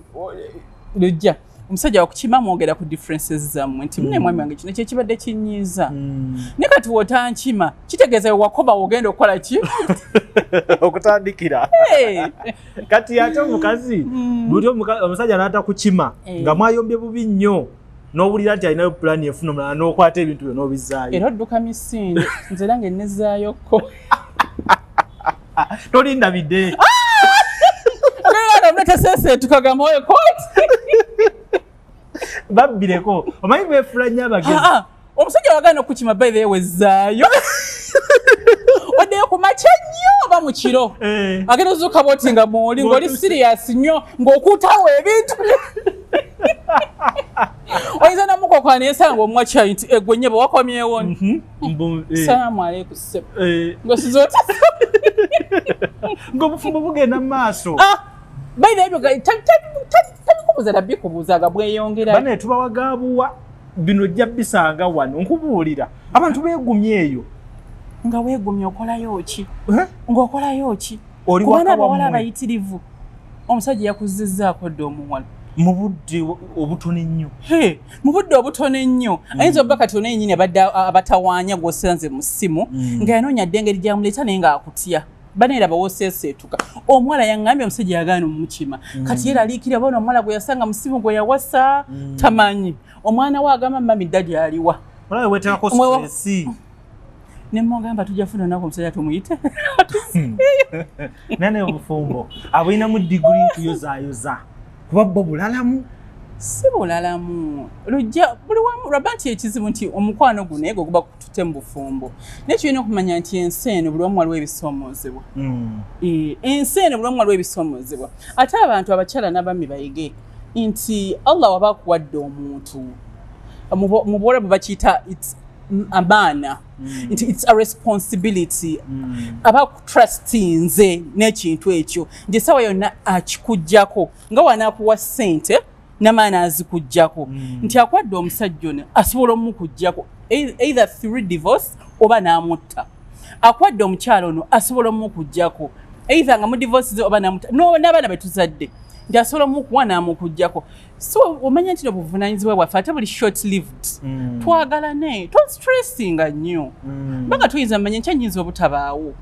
lujja omusajja wakukima mwogera ku differences zammwe nti mune mwami wange kino kyekibadde kinyiiza ne kati wotankima kitegeeza wakoba wogenda okukola ki okutandikira kati ate omukazi buli omusajja n'ata kukima nga mwayombye bubi nnyo n'owulira nti alinayo pulaani efuna omulala n'okwata ebintu byo n'obizaayo era odduka misinde nze era ng'ennezaayokko tolinda bidde mnetesesetukaga moyo kooti babbireko omanyi beefulanya abagezi omusajja wagana okukima by the way wezzaayo oddeyo ku makya nnyo oba mu kiro agenda ozuuka bwoti nga mwoli ng'oli serious nnyo ng'okuutawo ebintu oyinza namukokwana nayesanga omwakya nti egwe nnyebo wakomyewo salaamu aleikum ssebo ng'osizoota ng'obufumbo bugenda mu maaso by the way tabikubuuza nabbikubuuzaga bweyongera bane tubawagaabuwa bino ojja bisanga wano nkubuulira abantu beegumye eyo nga weegumye okolayo ki ng'okolayo ki oli kubana abawala abayitirivu omusajja yakuzizzaako dde omuwala mu budde obutono ennyo mu budde obutono ennyo ayinza obba kati onayenyini abadde abatawaanya gw'osanze mu ssimu nga yanoonya dde engeri gyamuleeta naye ng'akutya baneera bawoseeseetuka omuwala yaŋŋambye omusajja yagaana omukima kati yeraliikirira bona omuwala gwe yasanga mu ssimu gwe yawasa tamanyi omwana we agamba mami ddadi aliwa olawe weetekako stresi ne mmugamba tujja funa olunaku omusajja tumuyite nane obufumbo abulinamu diguli nkuyozaayoza kuba bbo bulalamu si bulalamu lujja buli wamu lwaba nti ekizibu nti omukwano guno ego guba kutute mu bufumbo naye tulina okumanya nti ensi eno buli wamu waliwo ebisoomozebwa ensi eno buli wamu waliwo ebisoomozebwa ate abantu abakyala n'abami bayige nti Allah waba akuwadde omuntu mu Buwarabu bakiyita amaana nti it's a responsibility aba trustinze n'ekintu ekyo nti essaawa yonna akikuggyako nga wanaakuwa ssente n'amaana azikuggyako nti akwadde omusajja ono asobola omukuggyako either through divorce oba n'amutta akwadde omukyalo ono asobola omukuggyako either nga mu divorce oba n'amutta n'abaana betuzadde nti asobola omukuwa n'amukuggyako so omanya nti obuvunaanyizibwa bwaffe ate buli short lived twagalane tostressinga nnyo banga tuyinza mmanya nkyanyinza obutabaawo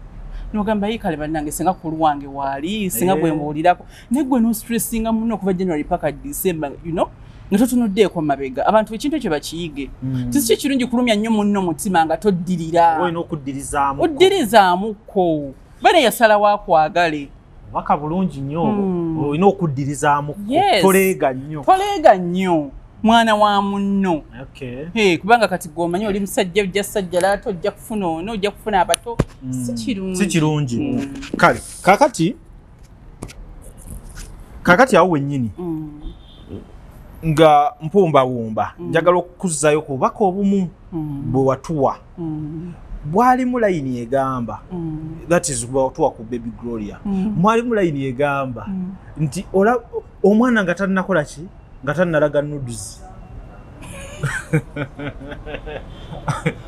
nogamba yikale bannange singa kulu wange waali singa gwe mbuulirako naye gwe nostressinga muno okuva January paka December nga totunuddeeko mabega abantu ekintu ekyo bakiyige tisi kirungi kulumya nnyo munno mutima nga toddirira olina okuddirizaamu oddirizaamukko bane yasalawo akwagale waka bulungi nnyo olina okuddirizaamu toleega nnyo mwana wa munno kubanga kati gwomanyi oli musajja ojja sajja laata ojja kufuna ono ojja kufuna abato si kirungi kale kakati awo wennyini nga mpumbawumba njagala okukuzzayo ku bubaka obumu bwe watuwa bwalimu layini egamba that is bwe watuwa ku baby Gloria mwalimu layini egamba nti omwana nga tannakola ki nga tannalaga nuduzi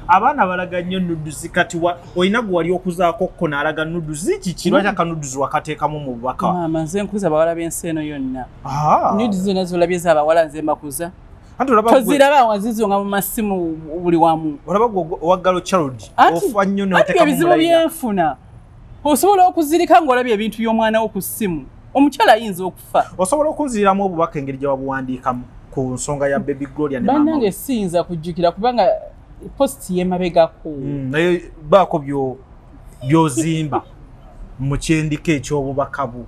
abaana balaga nnyo nuduzi kati olina gwe wali okuzaako kko n'alaga nuduzi kikirwa kyaka nuduzi wakateekamu mu bubaka maama nze nkuza abawala b'ensi eno yonna nuduzi zonna zolabye z'abawala nze mbakuza toziraba wazizo nga mu masimu buli wamu olaba gwe owaggalo child ofa nnyo n'oteekamu ebizibu byenfuna osobola okuzirika ng'olabye ebintu by'omwana wo ku ssimu omukyala ayinza okufa osobola okunziriramu obubaka engeri gye wabuwandiikamu ku nsonga ya baby Gloria ne maama bannange siyinza kujjukira kubanga posti y'emabegako naye baako by'ozimba mu kyendiko eky'obubaka bwo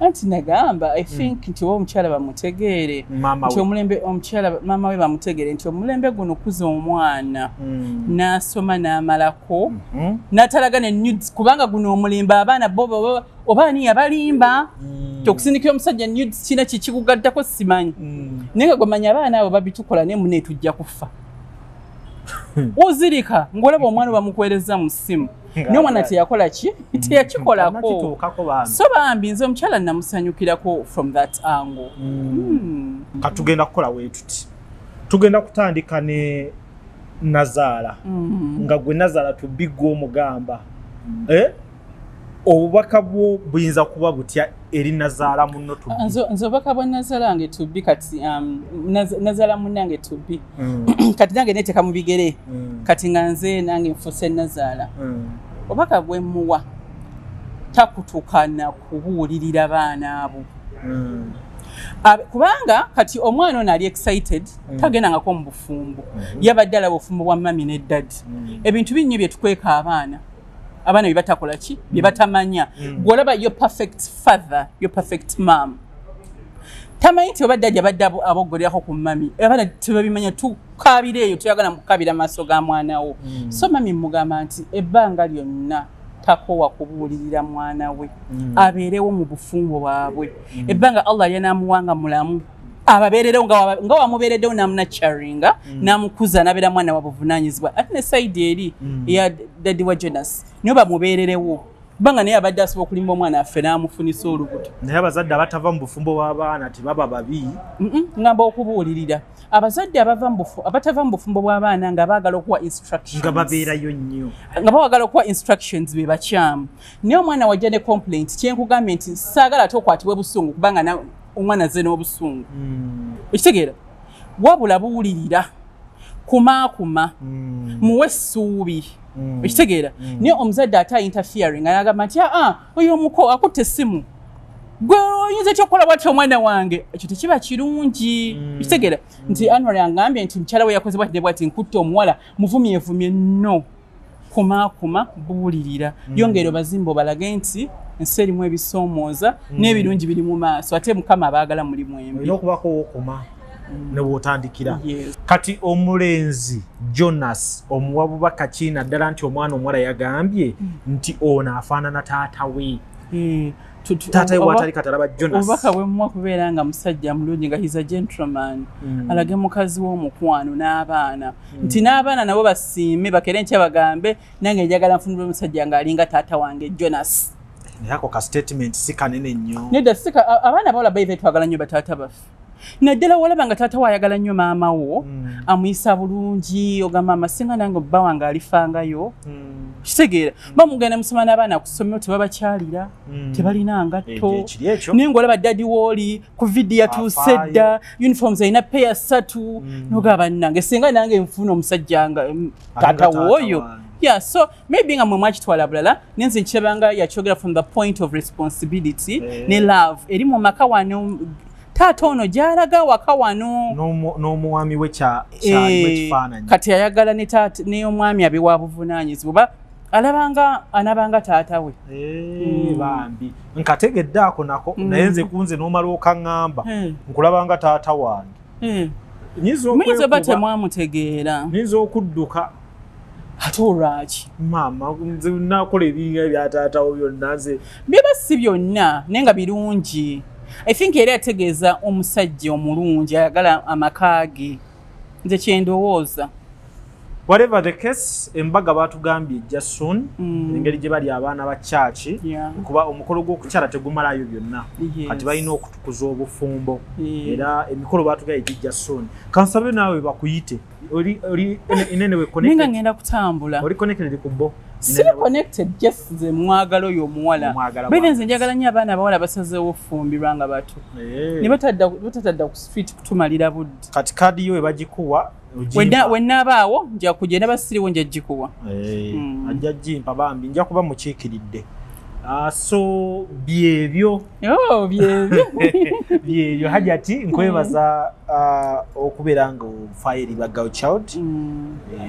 anti nagamba I think nti omukyala bamutegeere nti omulembe omukyala maama we bamutegeere nti omulembe guno kuza omwana n'asoma n'amalako n'atalaga ne nudes kubanga guno omulembe abaana bo oba ani yabalimba okusindikira omusajja nudes kina kikikugaddako simanyi naye nga gwamanya abaana abo babitukola naye mune tujja kufa ozirika ng'olaba omwana bamukwereza mu ssimu naye omwana teyakola ki teyakikolako so bambi nze omukyala namusanyukirako from that angle katugenda kukola wetuti tugenda kutandika ne Nazaala nga gwe Nazaala tubigwa omugamba obubaka bwo buyinza kuba butya eri nazaala munno tubbi nze obubaka bwa nazaala nge tubbi kati nazaala munnange tubbi kati nange neteeka mu bigere kati nga nze nange nfuse nazaala obubaka bwe muwa takutukana kubuulirira baana abo kubanga kati omwana ono ali excited tagendangako mu bufumbo yabadde alaba obufumbo bwa mami ne daddi ebintu binnyo bye tukweka abaana bye batakola ki bye batamanya gwolaba yo perfect father yo perfect mom tamanyi nti oba daddi abadde aboggolirako ku mami abaana tebabimanya tukabireeyo tuyagala mukukabira maaso ga mwana wo so mami mugamba nti ebbanga lyonna takowa kubuulirira mwana we abeerewo mu bufumbo bwabwe ebbanga Allah yanamuwanga mulamu ababeererewo nga wamubeereddewo namunakyaringa namukuza nabeera mwana wabuvunaanyizibwa ate ne saidi eri eya daddi wa Jonas niyo bamubeererewo kubanga naye abadde asobola okulimba omwana affe n'amufunisa olubuto naye abazadde abatava mu bufumbo bw'abaana tebaba babi ngamba okubuulirira abazadde abatava mu bufumbo bw'abaana nga baagala okuwa instructions nga babeerayo nnyo nga bawagala okuwa instructions be bakyamu naye omwana wajja ne complaint kyenkugambye nti saagala ate okwatibwe busungu kubanga omwana azze n'obusungu okitegeera wabula buwulirira kumaakuma muwe essuubi okitegeera naye omuzadde ate interfering ayagamba nti oyo omuko akutte essimu gwe oyinza kyokukola bwati omwana wange ekyo tekiba kirungi okitegeera nti Anwar yangambye nti mukyala we yakoze bwati nkutte omuwala muvumyevumye no kumaakuma buwulirira yongera bazimba obalage nti ensi erimu ebisoomooza n'ebirungi biri mu maaso ate mukama abaagala mulimu embi olina okubako wokuma ne bw'otandikira kati omulenzi Jonas omuwa bubaka ki naddala nti omwana omuwala yagambye nti ono afaanana taata we taata we watali katalaba Jonas obubaka bwe muwa kubeera nga musajja mulungi nga he's a gentleman alage mukazi w'omukwano n'abaana nti n'abaana nabo basiime bakere nkya bagambe nange njagala nfunire omusajja ng'alinga taata wange Jonas naye ako ka statement si kanene nnyo nedda abaana bawala baive twagala nnyo bataata baffe naddala walaba nga taata wayagala nnyo maama wo amuyisa bulungi ogamba amasinga nange bba wange alifangayo kitegeera bamugenda musoma n'abaana kusomero tebabakyalira tebalina ngatto naye ng'olaba daddi wooli ku vidi yatuuse dda uniforms alina peya 3 nogaba nange singa nange nfuna omusajja nga taata wooyo so maybe nga mwe mwakitwala bulala nenze nkirabanga yakyogera from the point of responsibility ne love eri mu maka wano taata ono gy'alaga waka wano n'omwami we kyalimu kati ayagala ne omwami abe wa buvunaanyizibwa anabanga taata we bambi nkategedde ako nako naye nze kunze n'omala okaŋŋamba nkulabanga taata wange muyinza oba temwamutegeera nyinza okudduka ate olwaki maama nze nakola ebinga ebya taatawo byonna nze byeba si byonna naye nga birungi I think era ategeeza omusajja omulungi ayagala amaka ge nze kyendowooza whatever the case embaga batugambye ejja soon engeri gye bali abaana ba church kuba omukolo gw'okukyala tegumalayo byonna kati balina okutukuza obufumbo era emikolo batugambye ejja soon kansabe naawe bakuyite oli inene we connected ninga ngenda kutambula oli connected ku bo si connected just ze mwagalo yo muwala bebe nze njagala nnyo abaana abawala basazeewo ofumbirwa nga bato ne batadda ku street kutumalira budde kati kadi yo ebagikuwa wennaabaawo nja kugenda basiriwo nja gikuwa ajja jimpa bambi nja kuba mukiikiridde so byebyo byebyo hajati nkwebaza okubeera nga ofayiri bagao child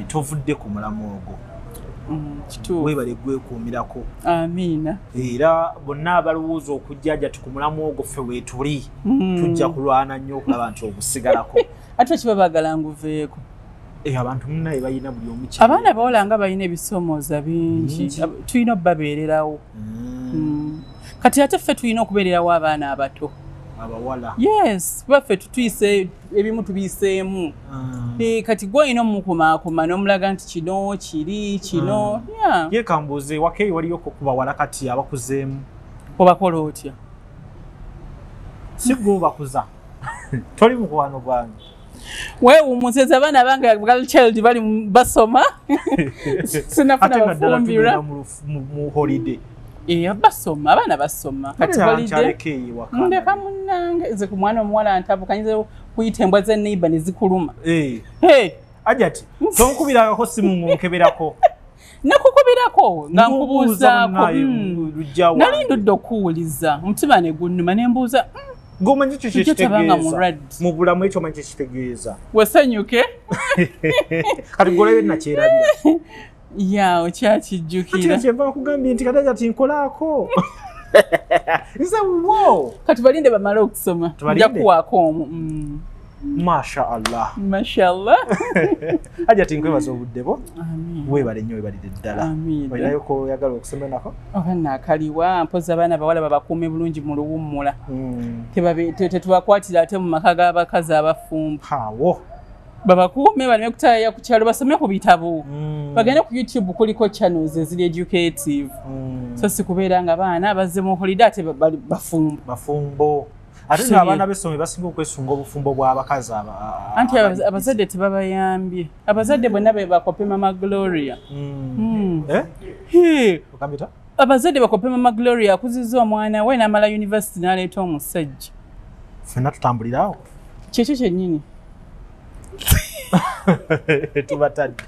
tovudde ku mulamu ogwo webale gwekuumirako amiina era bonna abalowooza okujjaja ku mulamu ogwo ffe weetuli tujja kulwana nnyo okulaba nti ogusigalako ate kiba baagala nguveeko abantu munnaye balina buli omu abaana abawala nga balina ebisoomooza bingi tulina okubabeererawo kati ate ffe tulina okubeererawo abaana abato abawala yes baffe tutuyise ebimu tubiyiseemu kati gwolina omukumaakuma n'omulaga nti kino kiri kino yekambuuze wakeeyi waliyo kubawala kati abakuzeemu obakola otya si gwe obakuza toli mukwano gwange weewumuseza abaana bange girl child bali basoma sinafuna bafumbirwa mu holiday basoma abaana basoma kati balidde ndeka munnange nze ku mwana omuwala ntabukanyize kuyita embwa ze neighbor ne zikuluma ajati tonkubirako simu nkeberako nakukubirako nga nkubuuzaako nali ndudde okuwuliza omutima ne gunnuma ne mbuuza gomanyi kyo kyekitegeeza mu bulamu ekyo manyi kyekitegeeza wasanyuke kati golebe nakyerabira okyakijjukira kyenva kugambye nti kati ati nkolaako nze wo kati balinde bamale okusoma nja kuwaako omu mashallah ajati nkwebaza obudde bo weebale nnyo weebalire ddala olinayo koyagala okusoma nako oba naakaliwa mpozi abaana bawala babakuume bulungi mu luwummula tetubakwatira ate mu maka g'abakazi abafumbo babakuume baleme kutaya ku kyalo basome ku bitabo bagende ku YouTube kuliko channels eziri educative so si kubeera nga baana bazze mu holiday ate bafumbo ate abaana b'essomero basinga okwesunga obufumbo bw'abakazi anti abazadde tebabayambye abazadde bonna be bakope Mama Gloria abazadde bakope Mama Gloria akuzizza omwana we n'amala university n'aleeta omusajja ffenna tutambulirawo kyekyo kyennyini tubatadde